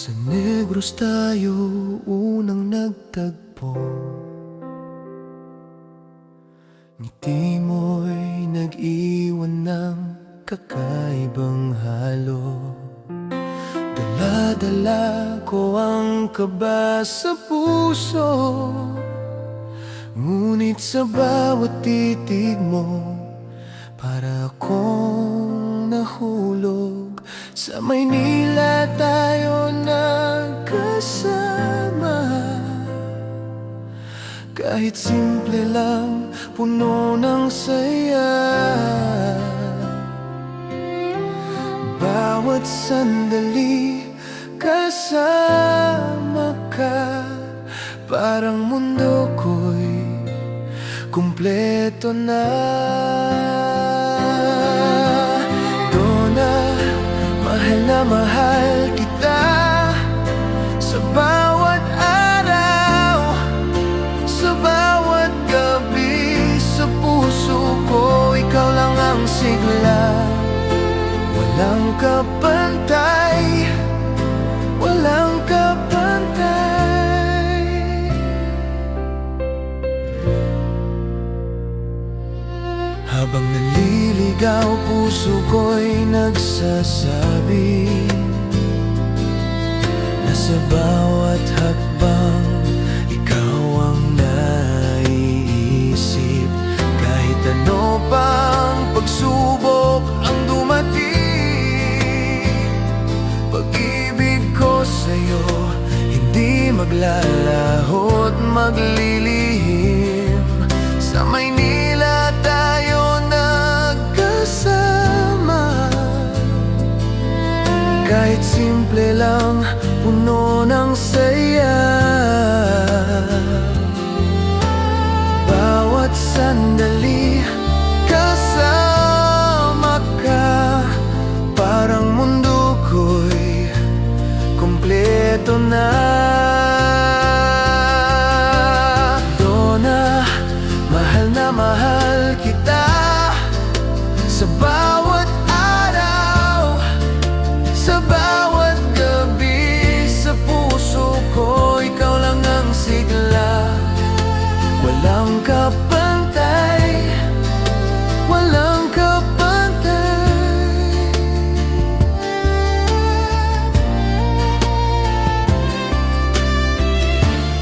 Sa Negros tayo unang nagtagpo. Ngiti mo'y nag-iwan ng kakaibang halo. Dala-dala ko ang kaba sa puso, ngunit sa bawat titig mo para akong nahulog. Sa Maynila tayo nagkasama, kahit simple lang, puno ng saya. Bawat sandali kasama ka, parang mundo ko'y kumpleto na. Mahal na mahal kita sa bawat araw, sa bawat gabi. Sa puso ko, ikaw lang ang sigla. Walang kapantay, walang kapantay. Habang naliligaw, puso ko'y nagsasabi na sa bawat hakbang ikaw ang naiisip. Kahit ano pang pagsubok ang dumating, pag-ibig ko sa'yo hindi maglalaho't maglilihim. Sa Maynila tayo nagkasama, kahit simple lang, puno ng saya. Bawat sandali kasama ka, parang mundo ko'y kumpleto na. Donna, mahal na mahal kita sa bawat araw, sa bawat gabi. Sa puso ko, ikaw lang ang sigla. Walang kapantay, walang kapantay.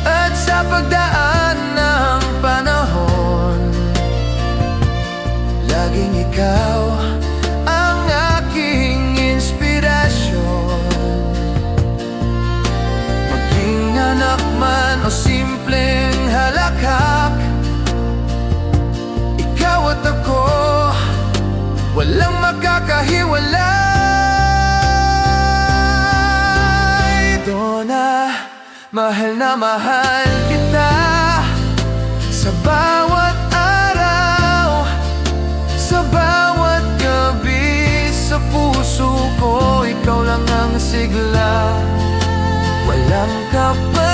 At sa pagdaan ng panahon, laging ikaw ang aking inspirasyon. Maging anak man o simpleng halakhak, ikaw at ako, walang makakahiwalay. Donna, mahal na mahal kita sa bawat araw, sa bawat gabi. Sa puso ko, ikaw lang ang sigla. Walang kapantay,